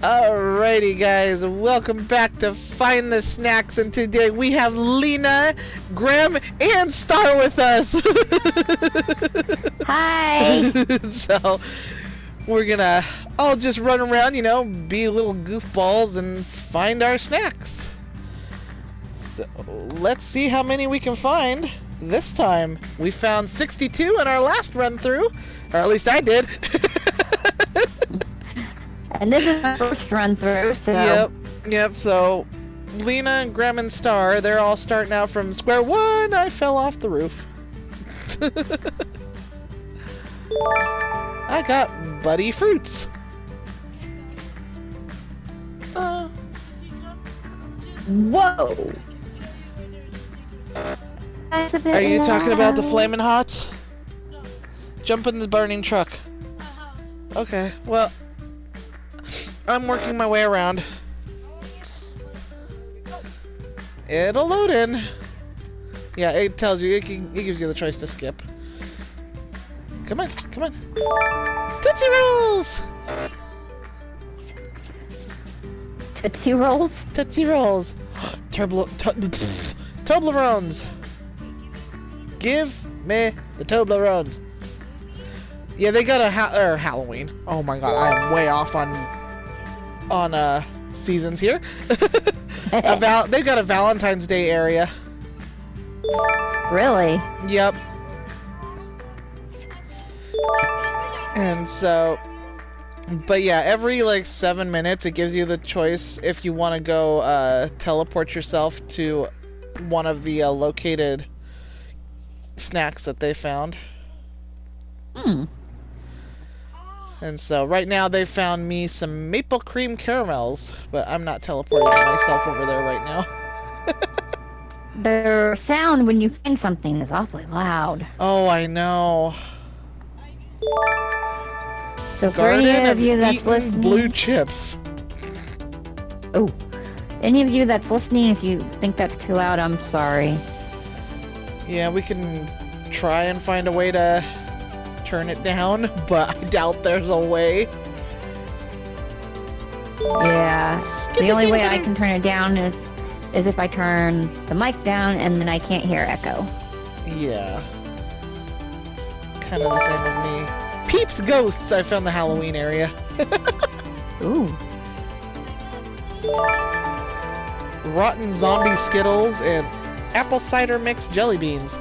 Alrighty guys, welcome back to Find the Snacks, and today we have Lena, Grem, and Star with us! Hi! So, we're gonna all just run around, you know, be little goofballs and find our snacks. So, let's see how many we can find this time. We found 62 in our last run through, or at least I did. And this is my first run through, so... Yep, so Lena, Grem and Star, they're all starting out from square one. I fell off the roof. I got Buddy Fruits. Whoa! Are you talking about the Flamin' Hots? Jump in the burning truck. Okay, well, I'm working my way around. It'll load in. Yeah, it tells you, it gives you the choice to skip. Come on, come on. Tootsie Rolls! Tootsie Rolls? Tootsie Rolls. Toblerones. Give me the Toblerones. Yeah, they got a Halloween. Oh my god, I am way off on seasons here. They've got a Valentine's Day area. Really? Yep. And so, but yeah, every like 7 minutes it gives you the choice if you want to go teleport yourself to one of the located snacks that they found. And so right now they found me some maple cream caramels, but I'm not teleporting myself over there right now. The sound when you find something is awfully loud. Oh, I know. So for any of you that's listening, blue chips. Oh, any of you that's listening, if you think that's too loud, I'm sorry. Yeah, we can try and find a way to turn it down, but I doubt there's a way. Yeah, the only way I can turn it down is if I turn the mic down, and then I can't hear echo. Yeah. Kind of the same with me. Peeps Ghosts! I found the Halloween area. Ooh. Rotten Zombie Skittles and Apple Cider Mixed Jelly Beans.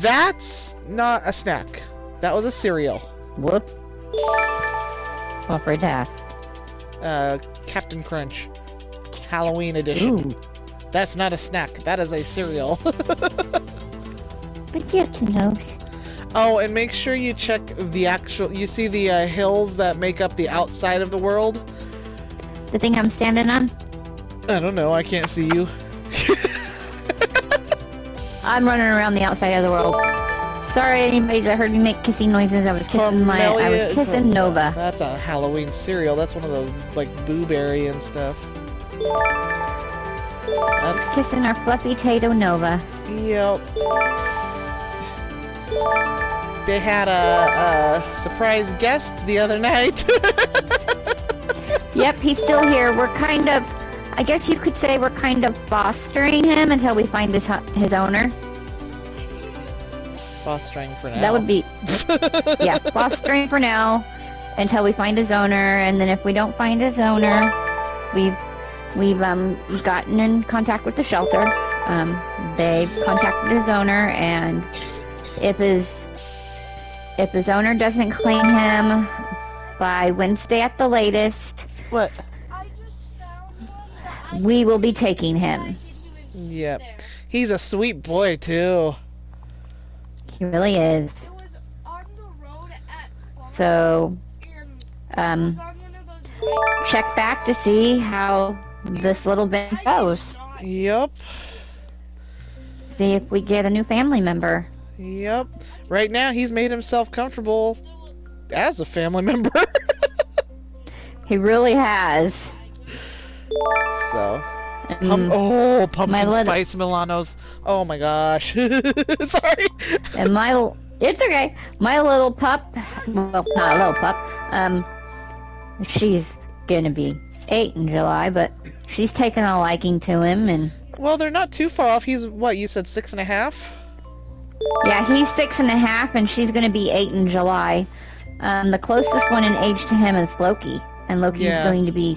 That's not a snack. That was a cereal. Whoop. I'm afraid to ask. Captain Crunch. Halloween edition. Ooh. That's not a snack. That is a cereal. But you have to know. Oh, and make sure you check the actual... You see the hills that make up the outside of the world? The thing I'm standing on? I don't know. I can't see you. I'm running around the outside of the world. Sorry, anybody that heard me make kissing noises. I was kissing Nova. That's a Halloween cereal. That's one of those like blueberry and stuff. That's kissing our fluffy Tato Nova. Yep. They had a surprise guest the other night. Yep, he's still here. We're kind of, I guess you could say we're kind of fostering him until we find his owner. Fostering for now. That would be, yeah, fostering for now until we find his owner, and then if we don't find his owner, we've gotten in contact with the shelter. They've contacted his owner, and if his owner doesn't claim him by Wednesday at the latest, what? We will be taking him. Yep. He's a sweet boy too. He really is. So, check back to see how this little bit goes. Yep. See if we get a new family member. Yep. Right now, he's made himself comfortable as a family member. He really has. So. Pumpkin spice Milanos. Oh my gosh. Sorry. And It's okay. My little pup, well, not a little pup, she's gonna be 8 in July, but she's taken a liking to him, and... Well, they're not too far off. He's, what, you said 6.5? Yeah, he's 6.5, and she's gonna be 8 in July. The closest one in age to him is Loki, and Loki's going to be...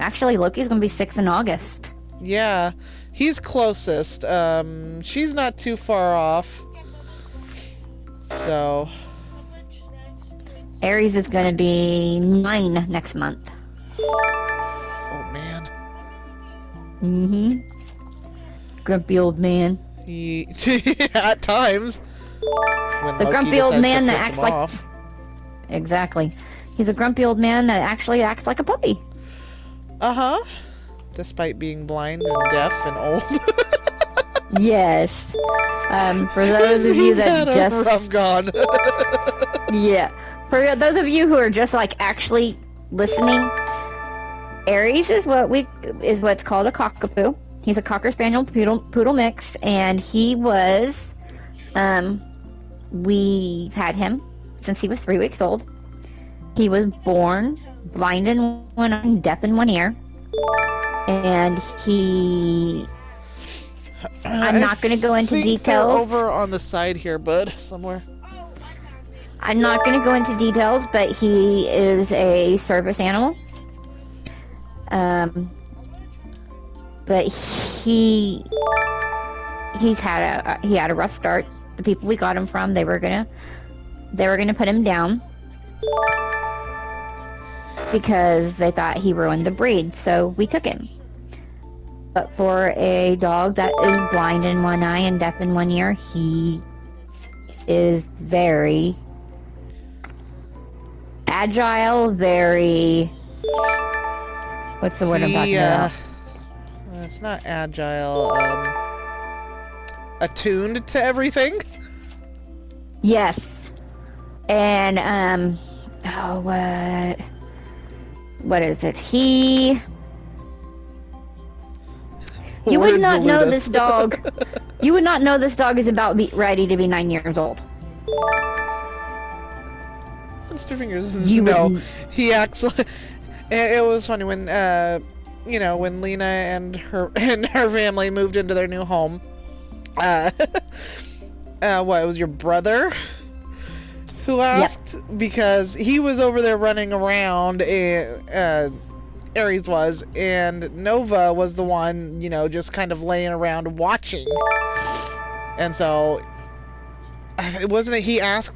Actually, Loki's gonna be 6 in August. Yeah, he's closest. She's not too far off. So... Aries is gonna be 9 next month. Oh, man. Mm-hmm. Grumpy old man. At times. When The Loki grumpy old decides man to that piss acts him like... off. Exactly. He's a grumpy old man that actually acts like a puppy. Uh-huh. Despite being blind and deaf and old. Yes. For those of you that He's had a just... rough gone. Yeah. For those of you who are just like actually listening, Aries is what's called a cockapoo. He's a Cocker Spaniel Poodle mix, and he was, we had him since he was 3 weeks old. He was born blind in one eye and deaf in one ear, and I'm not going to go into details. Over on the side here, bud, somewhere. I'm not going to go into details, but he is a service animal. But he had a rough start. The people we got him from, they were gonna put him down because they thought he ruined the breed. So we took him. But for a dog that is blind in one eye and deaf in one ear, he is very agile, very... What's the word I'm talking about? It's not agile, attuned to everything? Yes. And, what is it? You would not know this dog. You would not know this dog is about ready to be 9 years old. Mr. Fingers, no. He acts like... It was funny when, when Lena and her family moved into their new home. It was your brother who asked? Yep. Because he was over there running around, Aries was, and Nova was the one, just kind of laying around watching. And so, wasn't it he asked?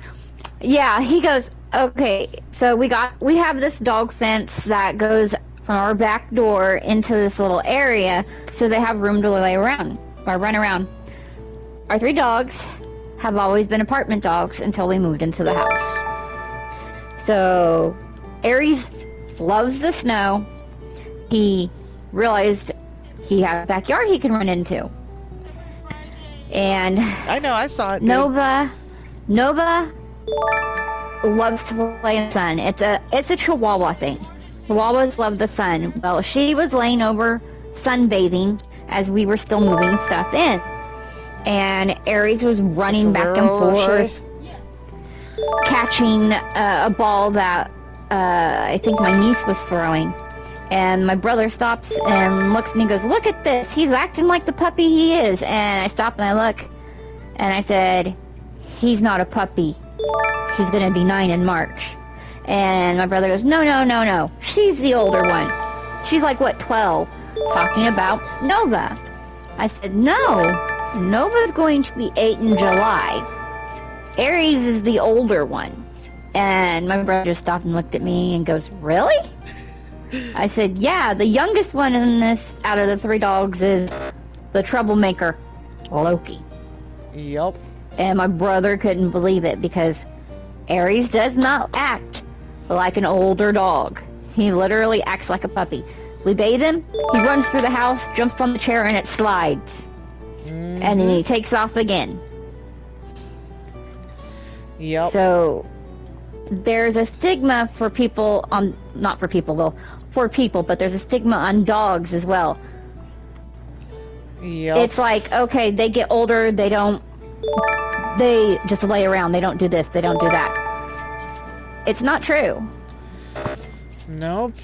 Yeah, he goes, okay, so we have this dog fence that goes from our back door into this little area, so they have room to lay around, or run around. Our 3 dogs have always been apartment dogs until we moved into the house. So, Aries loves the snow. He realized he had a backyard he can run into. And... I know, I saw it, dude. Nova loves to play in the sun. It's a Chihuahua thing. Chihuahuas love the sun. Well, she was laying over sunbathing as we were still moving stuff in. And Aries was running back and forth, catching a ball that I think my niece was throwing. And my brother stops and looks and he goes, "Look at this. He's acting like the puppy he is." And I stop and I look and I said, "He's not a puppy. He's going to be 9 in March." And my brother goes, No. She's the older one. She's like, 12? Talking about Nova. I said, no. Nova's going to be 8 in July. Aries is the older one. And my brother just stopped and looked at me and goes, "Really?" I said, yeah, the youngest one in this, out of the 3 dogs, is the troublemaker, Loki. Yep. And my brother couldn't believe it because Aries does not act like an older dog. He literally acts like a puppy. We bathe him, he runs through the house, jumps on the chair, and it slides. Mm-hmm. And then he takes off again. Yep. So, there's a stigma for people on... Not for people, well, for people, but there's a stigma on dogs as well. Yep. It's like, okay, they get older, they don't they just lay around. They don't do this. They don't do that. It's not true. Nope.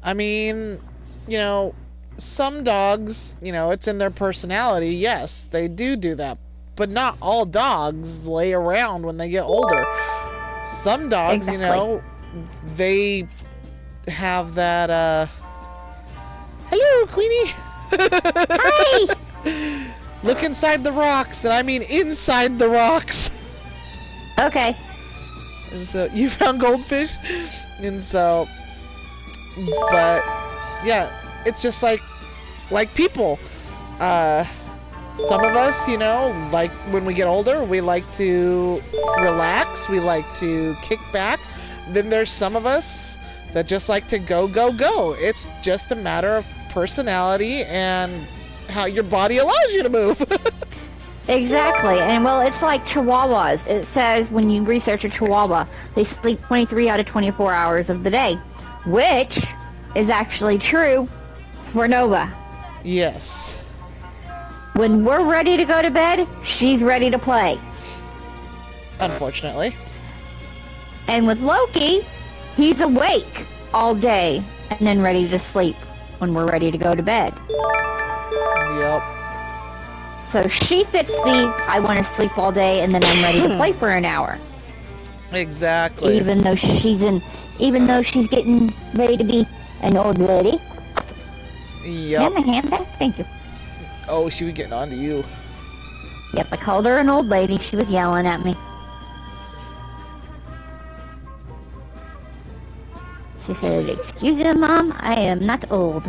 I mean, you know, some dogs, you know, it's in their personality. Yes, they do that. But not all dogs lay around when they get older. Some dogs, you know, they have that, Hello, Queenie! Hi! Look inside the rocks, and I mean inside the rocks. Okay. And so, you found goldfish? And so, but, yeah, it's just like people. Some of us, you know, like when we get older, we like to relax, we like to kick back. Then there's some of us that just like to go, go, go. It's just a matter of personality and how your body allows you to move. Exactly. And well, it's like chihuahuas. It says when you research a chihuahua, they sleep 23 out of 24 hours of the day, which is actually true for Nova. Yes. When we're ready to go to bed, she's ready to play. Unfortunately. And with Loki, he's awake all day and then ready to sleep when we're ready to go to bed. Yep. So she fits the I want to sleep all day and then I'm ready to play for an hour. Exactly. Even though she's getting ready to be an old lady. Yep. Hand my hand back. Thank you. Oh, she was getting on to you. Yep, I called her an old lady. She was yelling at me. She said, "Excuse me, Mom, I am not old."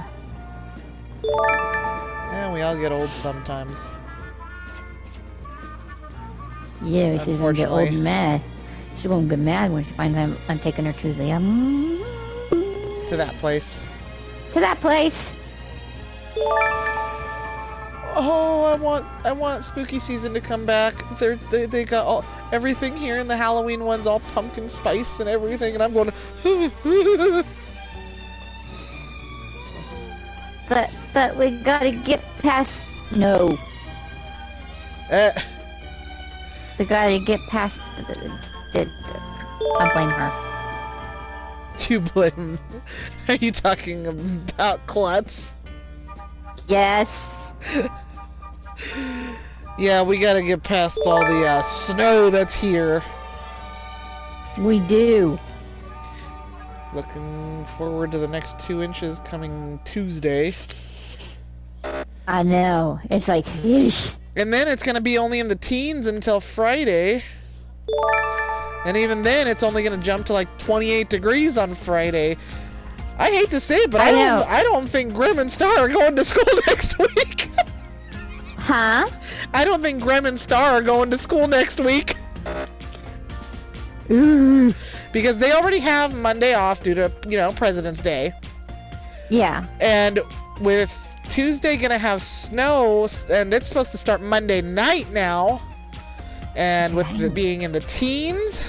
Yeah, we all get old sometimes. Yeah, she's gonna get old and mad. She's gonna get mad when she finds I'm taking her to the To that place. to that place. Oh, I want spooky season to come back. They got everything here, and the Halloween one's all pumpkin spice and everything, and I'm going. But we gotta get past. No, we gotta get past. I blame her. You blame? Are you talking about Klutz? Yes. Yeah, we gotta get past all the snow that's here. We do. Looking forward to the next 2 inches coming Tuesday. I know. It's like, yeesh. And then it's gonna be only in the teens until Friday. And even then, it's only gonna jump to like 28 degrees on Friday. I hate to say it, but I don't think Grem and Star are going to school next week. Huh? I don't think Grem and Star are going to school next week. Ooh. Because they already have Monday off due to, you know, President's Day. Yeah. And with Tuesday gonna have snow, and it's supposed to start Monday night now. And with it being in the teens.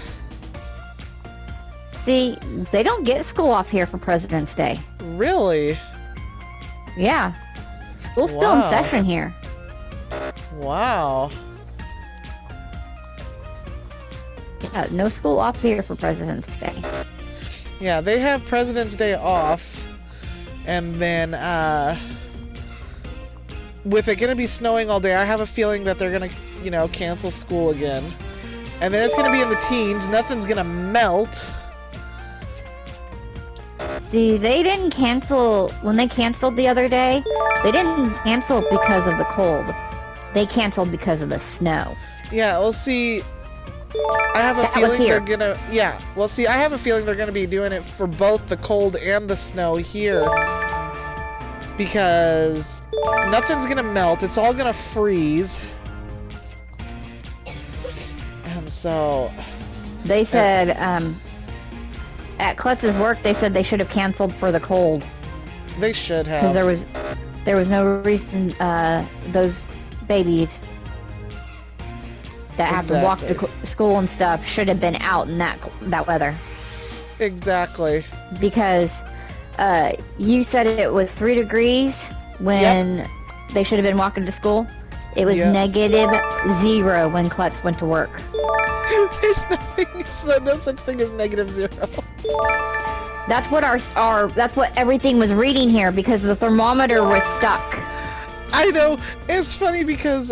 See, they don't get school off here for President's Day. Really? Yeah. School's still in session here. Wow. Yeah, no school off here for President's Day. Yeah, they have President's Day off. And then, with it gonna be snowing all day, I have a feeling that they're gonna, you know, cancel school again. And then it's gonna be in the teens, nothing's gonna melt. See, they didn't cancel, when they canceled the other day, they didn't cancel because of the cold. They canceled because of the snow. Yeah, well see, I have a feeling they're gonna, yeah, well see, I have a feeling they're gonna be doing it for both the cold and the snow here. Because nothing's gonna melt, it's all gonna freeze. And so... They said, at Klutz's work, they said they should have canceled for the cold. They should have. Because there was no reason, those babies that have to walk to school and stuff should have been out in that weather. Exactly. Because, you said it was 3 degrees when they should have been walking to school. It was Yep. -0 when Klutz went to work. There's no such thing as -0. That's what that's what everything was reading here because the thermometer was stuck. I know. It's funny because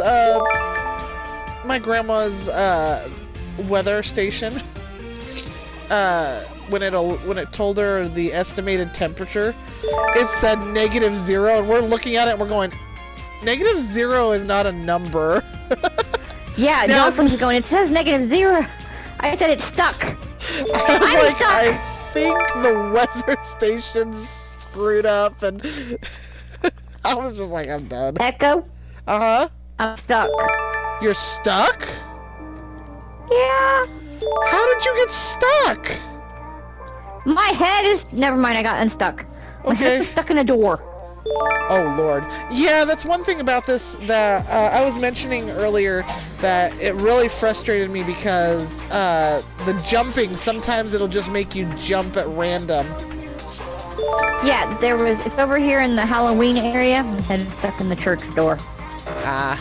my grandma's weather station, when it told her the estimated temperature, it said -0, and we're looking at it and we're going, -0 is not a number. Yeah, Now, Jocelyn was going, it says -0. I said it's stuck. I was I'm like, stuck. I think the weather station's screwed up, and I was just like, I'm done. Echo, Uh-huh. I'm stuck. You're stuck? Yeah. How did you get stuck? My head is... Never mind, I got unstuck. My Okay. head was stuck in a door. Oh, Lord. Yeah, that's one thing about this that I was mentioning earlier, that it really frustrated me because the jumping, sometimes it'll just make you jump at random. Yeah, it's over here in the Halloween area. My head is stuck in the church door. Ah.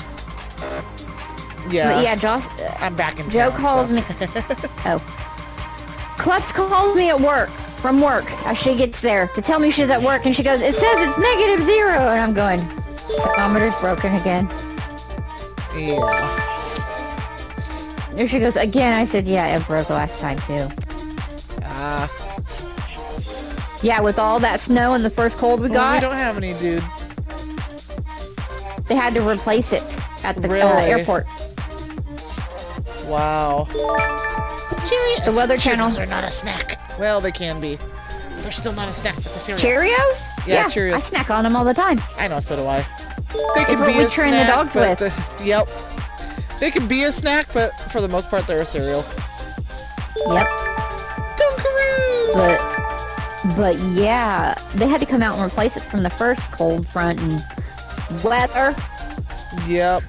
Yeah. But yeah, Joss... I'm back in Joe town, calls so. me... Oh. Klutz calls me at work, from work, as she gets there, to tell me she's at work, and she goes, it says it's -0, and I'm going, thermometer's broken again. Yeah. There she goes, again, I said, yeah, it broke last time, too. Ah. Yeah, with all that snow and the first cold we Well, got, we don't have any, dude. they had to replace it at the Really? airport. Wow. The Weather Channel. are not a snack. Well, they can be. They're still not a snack, but the cereal. Cheerios? Yeah, Cheerios. I snack on them all the time. I know, so do I. They It's can what be we a train the snack, dogs but with. Yep. They can be a snack, but for the most part, they're a cereal. Yep. Dunkaroos! But yeah, they had to come out and replace it from the first cold front and weather. Yep.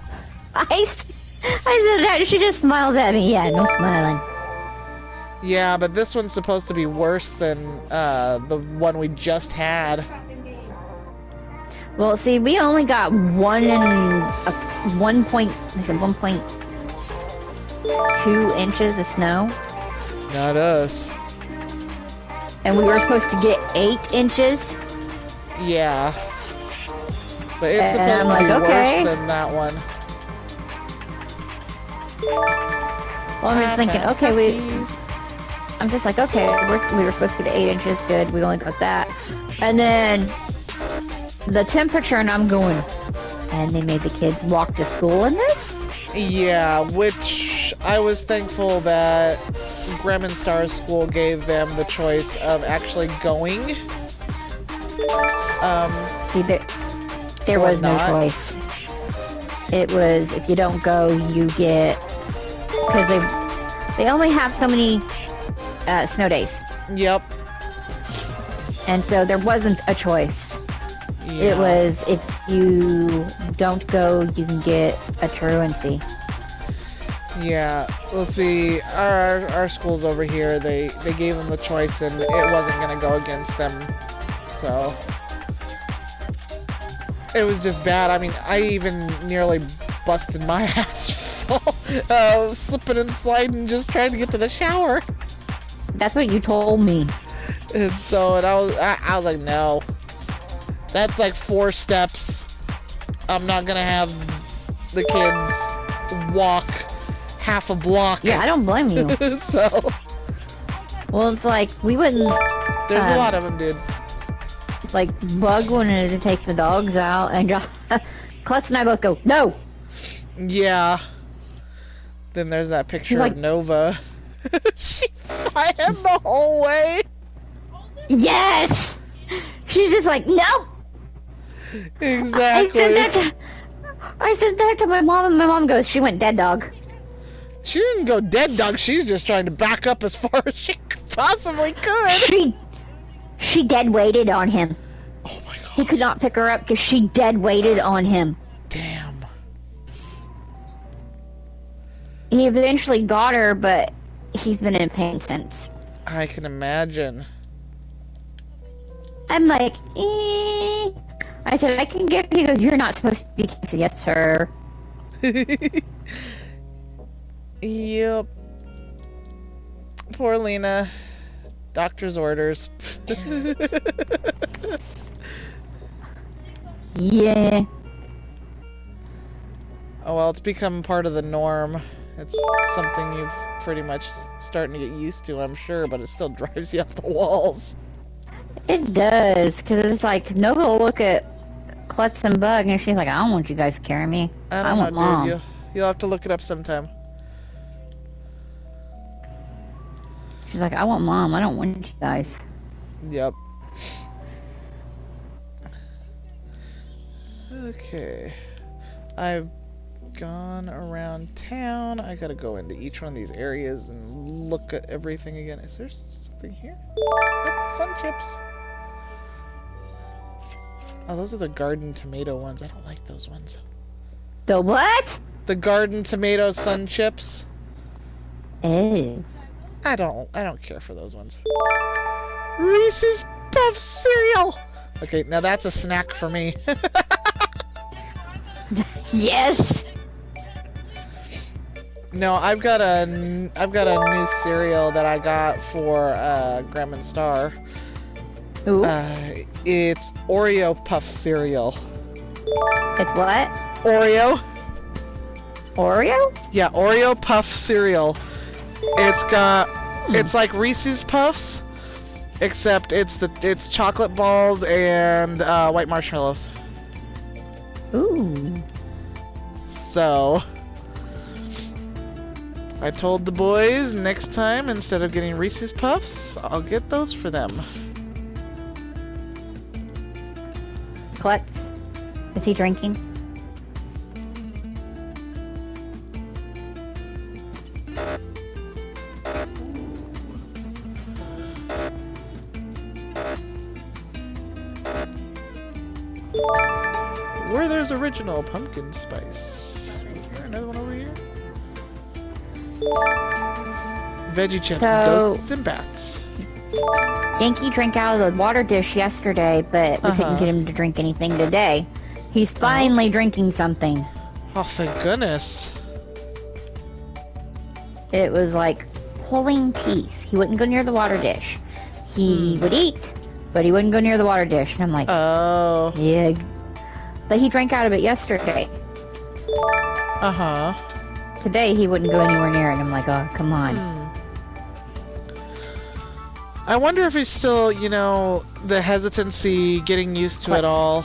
I said that, she just smiles at me. Yeah, no smiling. Yeah, but this one's supposed to be worse than the one we just had. Well, see, we only got 1.2 inches of snow, Not us. and we were supposed to get 8 inches. Yeah. But it's And supposed I'm to like, be okay. worse than that one. Well, I'm just thinking, okay, I'm just like, okay, we were supposed to get 8 inches, good, we only got that. And then the temperature, and I'm going, and they made the kids walk to school in this? Yeah, which I was thankful that Grem and Star school gave them the choice of actually going. See, there Or was no not. choice. It was, if you don't go, you get, because they only have so many snow days. Yep. And so there wasn't a choice. Yeah. It was, if you don't go, you can get a truancy. Yeah. We'll see. Our schools over here, they gave them the choice, and it wasn't gonna go against them. So it was just bad. I mean, I even nearly busted my ass slipping and sliding, just trying to get to the shower. That's what you told me. And so, I was like, no. That's like 4 steps. I'm not gonna have the kids walk half a block. Yeah, I don't blame you. So, Well, it's like, we wouldn't, there's a lot of them, dude. like, Bug wanted to take the dogs out, and Klutz and I both go, no! Yeah. Then there's that picture like- of Nova. She fired him the whole way. Yes! She's just like, no! Exactly. I said that to my mom, and my mom goes, she went dead dog. She didn't go dead dog. She's just trying to back up as far as she possibly could. She dead weighted on him. Oh my god. He could not pick her up because she dead weighted on him. Damn. He eventually got her, but he's been in pain since. I can imagine. I'm like, eh. I said, I can get her. He goes, you're not supposed to be. I said, yes, sir. Yep. Poor Lena. Doctor's orders. Yeah. Oh well, it's become part of the norm. It's something you've pretty much starting to get used to, I'm sure, but it still drives you up the walls. It does, because it's like, Nova will look at Klutz and Bug, and she's like, I don't want you guys to carry me. I I don't want know, Mom. dude. You'll have to look it up sometime. She's like, I want Mom. I don't want you guys. Yep. Okay. I've gone around town. I gotta go into each one of these areas and look at everything again. Is there something here? Oh, sun chips. Oh, those are the garden tomato ones. I don't like those ones. The what? The garden tomato sun chips. Ew. I don't care for those ones. Reese's Puff cereal. Okay, now that's a snack for me. Yes. No, I've got a new cereal that I got for Grem and Star. Ooh. It's Oreo Puff cereal. It's what? Oreo? Oreo? Yeah, Oreo Puff cereal. It's like Reese's Puffs, except it's chocolate balls and white marshmallows. Ooh. So I told the boys next time, instead of getting Reese's Puffs, I'll get those for them. Klutz, is he drinking? Where there's original pumpkin spice. Is there another one over here? Veggie chips, So- ghosts, and bats. Yankee drank out of the water dish yesterday, but we couldn't get him to drink anything today. He's finally drinking something. Oh, thank goodness. It was like pulling teeth. He wouldn't go near the water dish. He would eat, but he wouldn't go near the water dish. And I'm like, Oh. yeah. But he drank out of it yesterday. Uh-huh. Today he wouldn't go anywhere near it. And I'm like, oh, come on. I wonder if he's still, you know, the hesitancy, getting used to it What? all.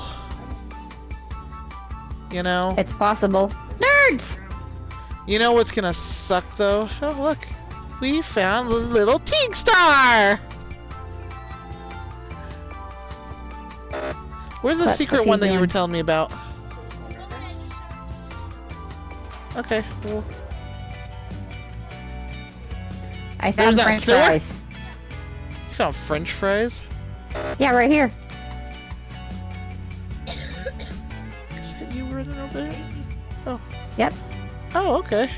You know? It's possible. Nerds! You know what's gonna suck, though? Oh, look. We found the little Teague Star! Where's the What's secret he one that you were doing? telling me about? Okay, well, I found that French sewer? fries. you found French fries? Yeah, right here. Is that you running over there? Oh. Yep. Oh, okay.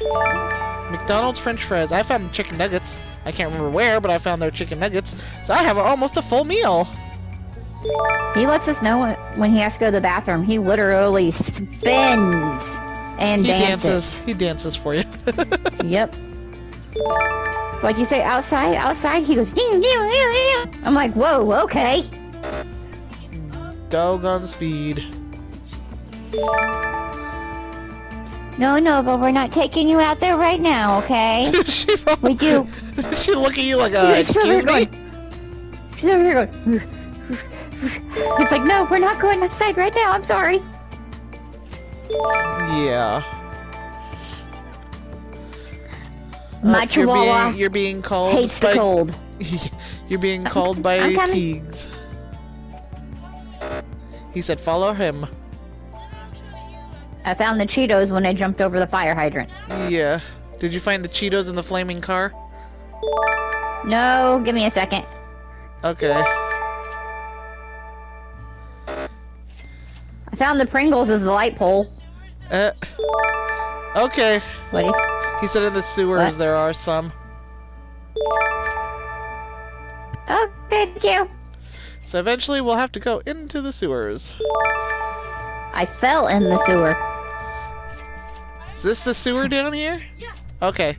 McDonald's French fries. I found chicken nuggets. I can't remember where, but I found their chicken nuggets. So I have almost a full meal. He lets us know when he has to go to the bathroom. He literally spins and He dances. dances. He dances for you. Yep. It's like you say, outside, outside. He goes, "Ew, ew, ew, ew." I'm like, whoa, okay. Doggone speed. No, but we're not taking you out there right now, okay? We do. She look at you like, She's over here excuse me? going. She's over here going. It's like, no, we're not going outside right now. I'm sorry. Yeah. My you're chihuahua you're being called hates by, the cold. You're being called by I'm coming. Teagues. He said, follow him. I found the Cheetos when I jumped over the fire hydrant. Yeah. Did you find the Cheetos in the flaming car? No, give me a second. Okay. I found the Pringles as the light pole. Okay. What is? He said in the sewers What? there are some. Oh, thank you. So eventually we'll have to go into the sewers. I fell in the sewer. Is this the sewer down here? Yeah. Okay.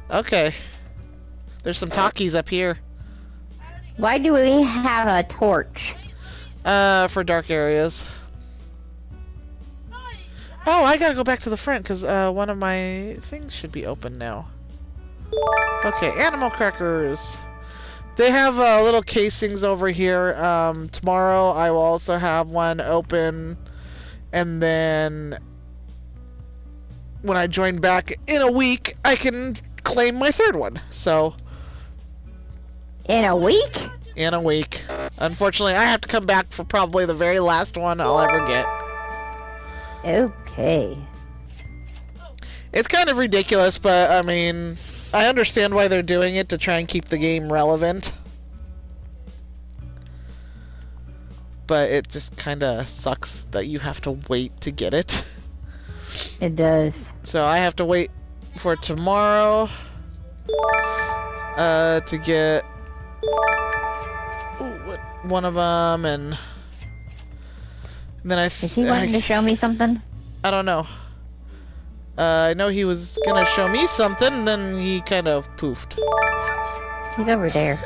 Okay. There's some talkies up here. Why do we have a torch? For dark areas. Oh, I gotta go back to the front, because, one of my things should be open now. Okay, animal crackers. They have, little casings over here. Tomorrow I will also have one open, and then when I join back in a week, I can claim my third one, so... In a week? In a week. Unfortunately, I have to come back for probably the very last one I'll ever get. Okay. It's kind of ridiculous, but I mean, I understand why they're doing it to try and keep the game relevant. But it just kind of sucks that you have to wait to get it. It does. So I have to wait for tomorrow to get one of them, and then Is he wanting to show me something? I don't know. I know he was gonna show me something, and then he kind of poofed. He's over there.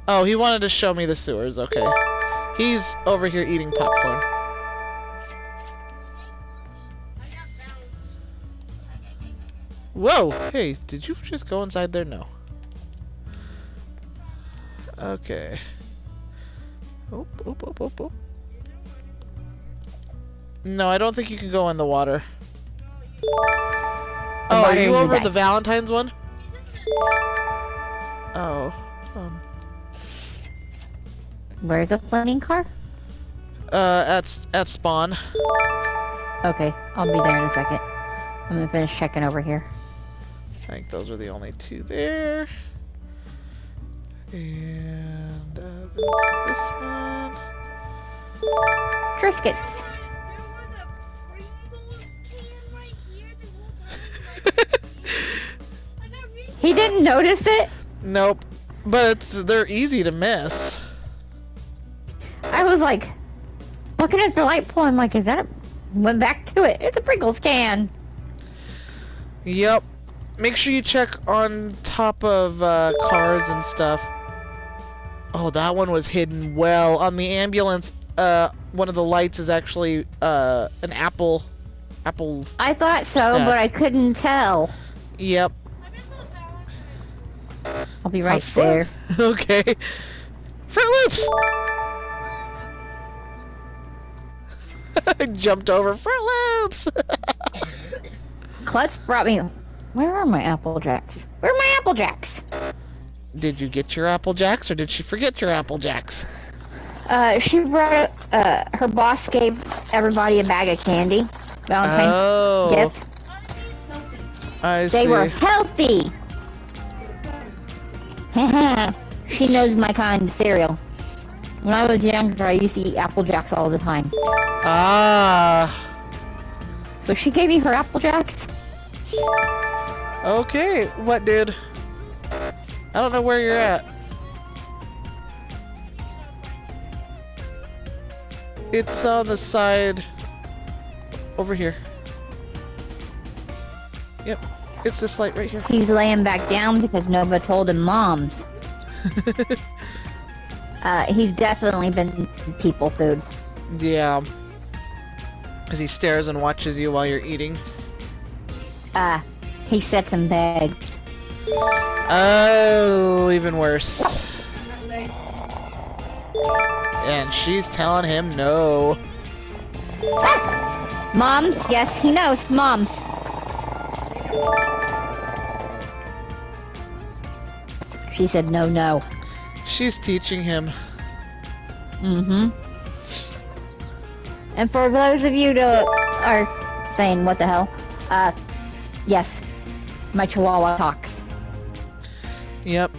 Oh, he wanted to show me the sewers, okay. He's over here eating popcorn. Whoa! Hey, did you just go inside there? No. Okay. Oop, oop, oop, oop, oop. No, I don't think you can go in the water. Oh, are you over the Valentine's one? Oh. Where's the floating car? At spawn. Okay, I'll be there in a second. I'm gonna finish checking over here. I think those are the only two there. And this one. Triscuits. He didn't notice it? Nope. But they're easy to miss. I was like, looking at the light pole, I'm like, is that a... Went back to it. It's a Pringles can. Yep. Make sure you check on top of cars and stuff. Oh, that one was hidden well. On the ambulance, one of the lights is actually an apple. I thought so, snack. but I couldn't tell. Yep. I'll be right there. Okay. Fruit Loops! I jumped over Fruit Loops! Klutz brought me... Where are my Apple Jacks? Where are my Apple Jacks? Did you get your Apple Jacks, or did she forget your Apple Jacks? She brought... her boss gave everybody a bag of candy. Valentine's gift. I see. They were healthy! She knows my kind of cereal. When I was younger, I used to eat Apple Jacks all the time. Ah. So she gave me her Apple Jacks. Okay, what, dude? I don't know where you're at. It's on the side over here. Yep, it's this light right here. He's laying back down because Nova told him moms. He's definitely been people food. Yeah. Because he stares and watches you while you're eating. He sets and begs. Oh, even worse. And she's telling him no. Moms? Yes, he knows. Moms. She said no, no. She's teaching him. Mm-hmm. And for those of you that are saying, what the hell? Yes. My Chihuahua talks. Yep.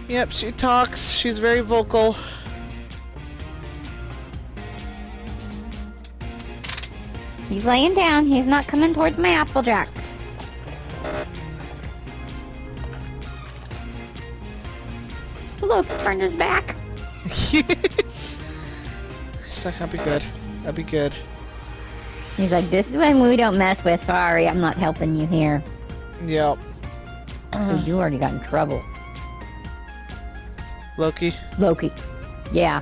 Yep, she talks. She's very vocal. He's laying down. He's not coming towards my Apple Jacks. Look, turned his back. He's like, that'd be good. That'd be good. He's like, this is when we don't mess with. Sorry, I'm not helping you here. Yep. Oh, you already got in trouble. Loki. Yeah.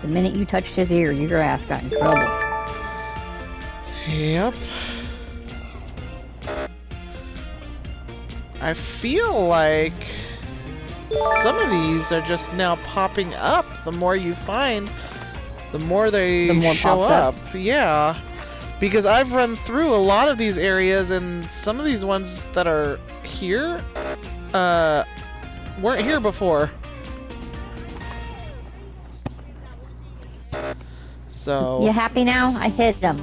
The minute you touched his ear, your ass got in trouble. Yep. I feel like some of these are just now popping up. The more you find, the more they show up. Yeah. Because I've run through a lot of these areas, and some of these ones that are here weren't here before. So... You happy now? I hit them.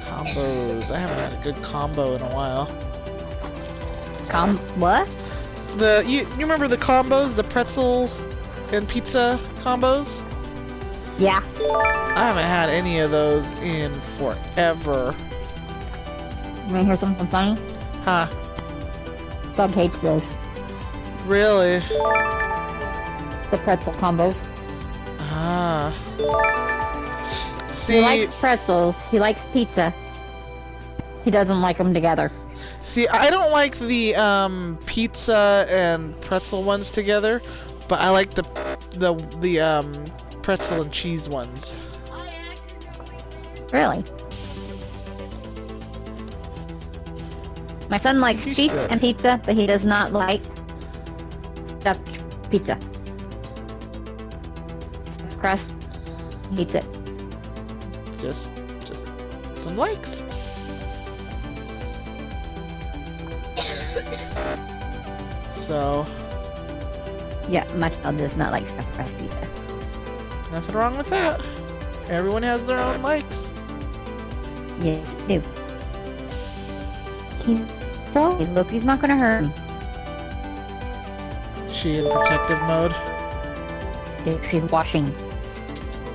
Combos. I haven't had a good combo in a while. What? You remember the combos, the pretzel and pizza combos? Yeah. I haven't had any of those in forever. You wanna hear something funny? Huh? Bug hates those. Really? The pretzel combos. Ah. See, He likes pretzels. He likes pizza. He doesn't like them together. See, I don't like the pizza and pretzel ones together, but I like the pretzel and cheese ones. Really? My son likes cheese and pizza, but he does not like stuffed pizza. Stuffed crust, he hates it. Just some likes. So... Yeah, my child does not like stuffed crust pizza. Nothing wrong with that. Everyone has their own likes. Yes, they do. Look, he's not gonna hurt him. She in protective mode? She's watching.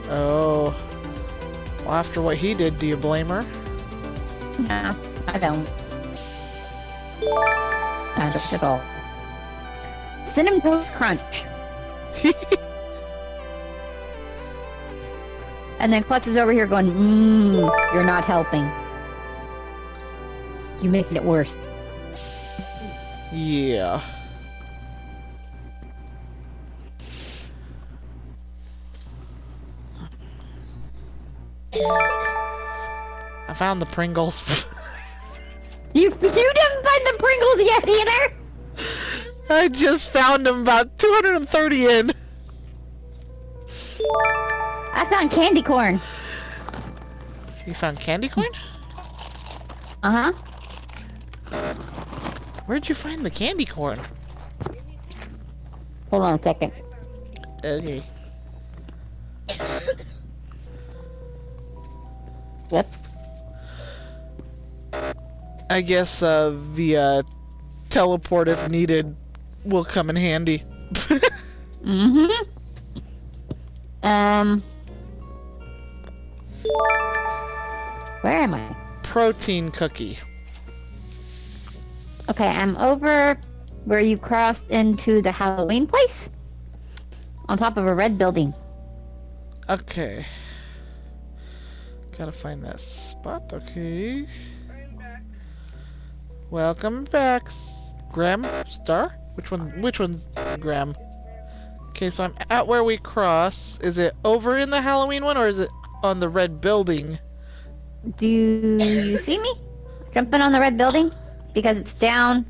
Oh. Well, after what he did, do you blame her? No, I don't. I don't at all. Cinnamon Toast Crunch. And then Klutz is over here going, you're not helping. You're making it worse. Yeah. I found the Pringles. You didn't find the Pringles yet either? I just found them about 230 in. I found candy corn. You found candy corn? Uh-huh. Where'd you find the candy corn? Hold on a second. Okay. Whoops. I guess the teleport, if needed, will come in handy. Mm-hmm. Where am I? Protein cookie. Okay, I'm over where you crossed into the Halloween place. On top of a red building. Okay. Gotta find that spot. Okay. Welcome back, Grem Star. Which one's Grem? Okay, so I'm at where we cross. Is it over in the Halloween one, or is it on the red building? Do you see me? Jumping on the red building? Because it's down,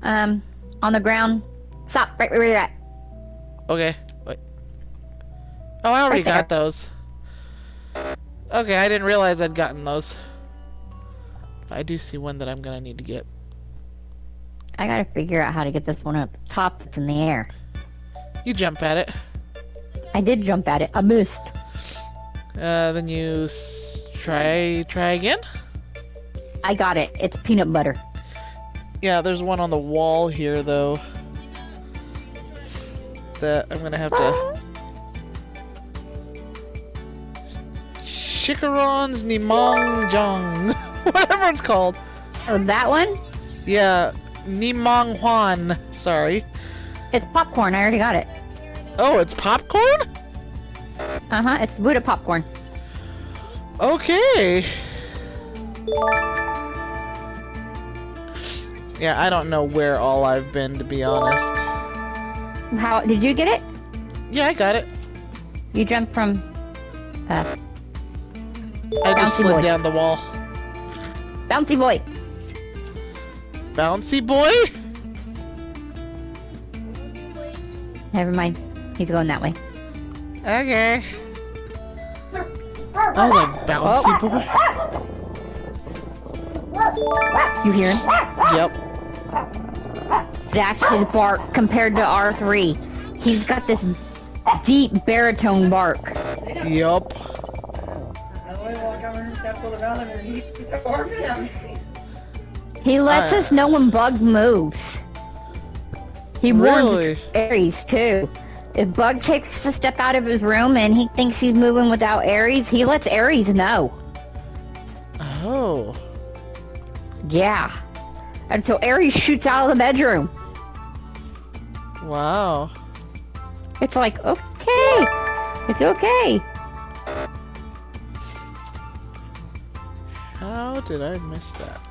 on the ground. Stop, right where you're at. Okay, wait. Oh, I already Right there. got those. Okay, I didn't realize I'd gotten those. I do see one that I'm gonna need to get. I gotta figure out how to get this one up top that's in the air. You jump at it. I did jump at it. I missed. Then you try again? I got it. It's peanut butter. Yeah, there's one on the wall here, though. that I'm gonna have to... Shikaron's Nimongjong. Whatever it's called. Oh, that one? Yeah, Nimonghuan. Sorry. It's popcorn. I already got it. Oh, it's popcorn? Uh-huh. It's Buddha popcorn. Okay. Yeah, I don't know where all I've been, to be honest. How did you get it? Yeah, I got it. You jumped from I just Bouncy slid boy. down the wall. Bouncy Boy. Bouncy boy? Never mind. He's going that way. Okay. Oh, the bouncy boy? You hear him? Yep. That's his bark compared to R3. He's got this deep baritone bark. Yup. He lets us know when Bug moves. He Really? warns Aries too. If Bug takes a step out of his room and he thinks he's moving without Aries, he lets Aries know. Oh. Yeah. And so Aries shoots out of the bedroom. Wow. It's like, okay. It's okay. How did I miss that?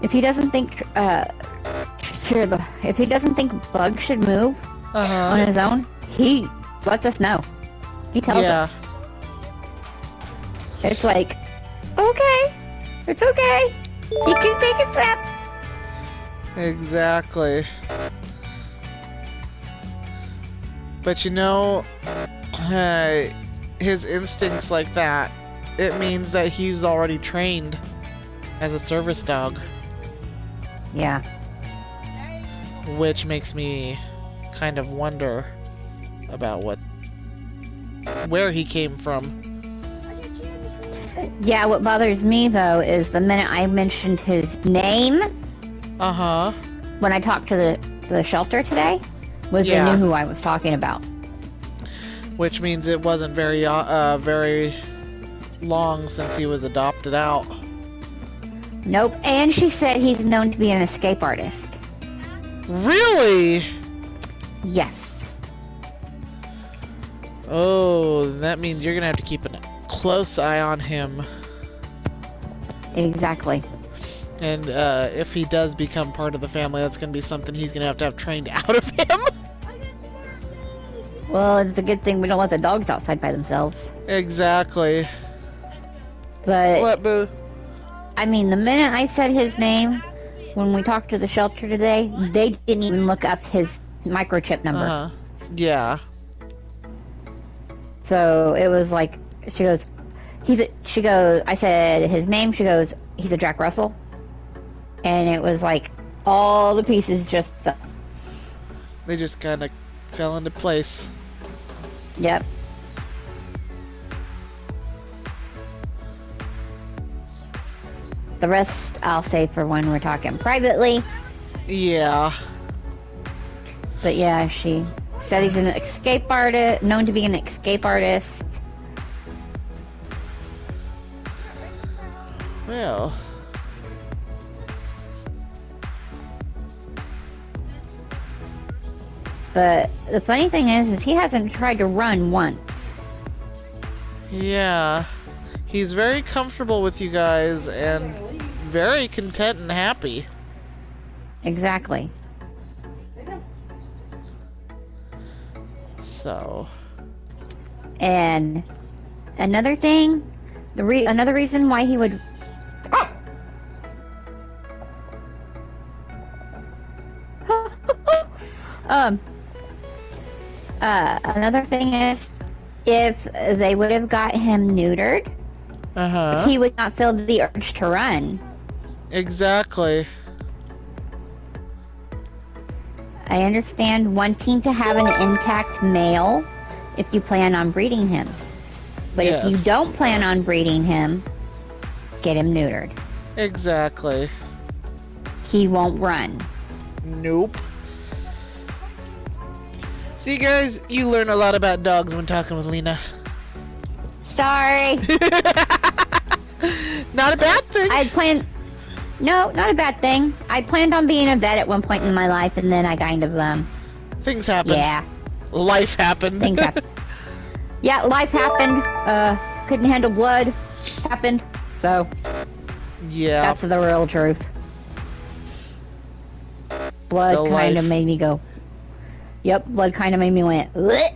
If he doesn't think, if he doesn't think Bug should move on his own, he lets us know. He tells us. It's like, okay, it's okay. You can take a step. Exactly. But you know, his instincts like that, it means that he's already trained as a service dog. Yeah. Which makes me kind of wonder about where he came from. Yeah, what bothers me though is the minute I mentioned his name when I talked to the shelter today, was they knew who I was talking about. Which means it wasn't very long since he was adopted out. Nope, and she said he's known to be an escape artist. Really? Yes. Oh, that means you're gonna have to keep a close eye on him. Exactly. And if he does become part of the family, that's gonna be something he's gonna have trained out of him. Well, it's a good thing we don't let the dogs outside by themselves. Exactly. But What, Boo? I mean, the minute I said his name, when we talked to the shelter today, they didn't even look up his microchip number. Yeah. So it was like, she goes, I said his name, she goes, he's a Jack Russell. And it was like, all the pieces just fell. They just kind of fell into place. Yep. The rest I'll save for when we're talking privately. Yeah. But yeah, she said he's an escape artist, known to be an escape artist. Well. But the funny thing is he hasn't tried to run once. Yeah. He's very comfortable with you guys and very content and happy. Exactly. So. And another thing, another reason why he would. Another thing is, if they would have got him neutered, he would not feel the urge to run. Exactly. I understand wanting to have an intact male if you plan on breeding him. But if you don't plan on breeding him, get him neutered. Exactly. He won't run. Nope. See, guys, you learn a lot about dogs when talking with Lena. Sorry. Not a bad thing. I planned... No, not a bad thing. I planned on being a vet at one point in my life, and then I kind of, Things happen. Yeah. Life happened. Things happened. Yeah, life happened. Couldn't handle blood. Happened. So, Yeah. that's the real truth. Blood Still kind of life. made me go... Yep, blood kind of made me went... "Bleh."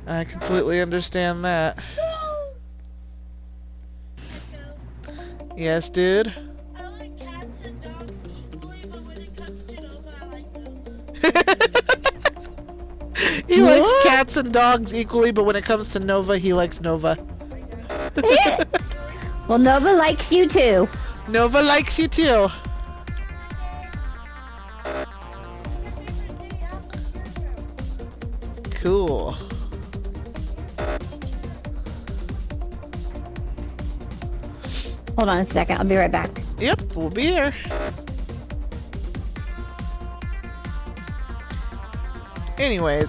I completely understand that. Yes, dude. I like cats and dogs equally, but when it comes to Nova, I like Nova. He likes What? cats and dogs equally, but when it comes to Nova, he likes Nova. Well, Nova likes you too. Nova likes you too. Cool. Hold on a second, I'll be right back. Yep, we'll be here. Anyways,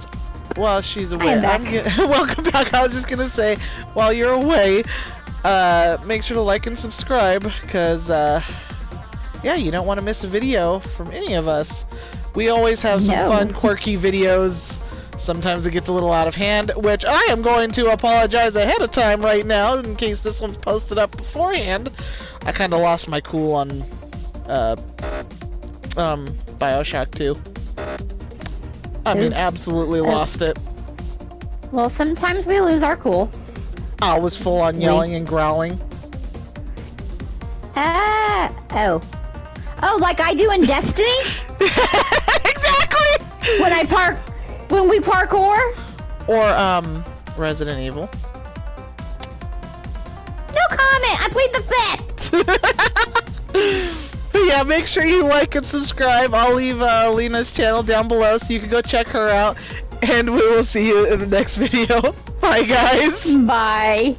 while she's away, am back. welcome back. I was just gonna say, while you're away, make sure to like and subscribe, because yeah, you don't want to miss a video from any of us. We always have some No. fun, quirky videos. Sometimes it gets a little out of hand, which I am going to apologize ahead of time right now, in case this one's posted up beforehand. I kind of lost my cool on BioShock 2. I mean, Oops. absolutely lost it. Well, sometimes we lose our cool. I was full on yelling and growling. Oh. Oh, like I do in Destiny? Exactly! When we parkour? Or, Resident Evil. No comment, I plead the fifth! Yeah, make sure you like and subscribe. I'll leave Lena's channel down below so you can go check her out. And we will see you in the next video. Bye, guys! Bye.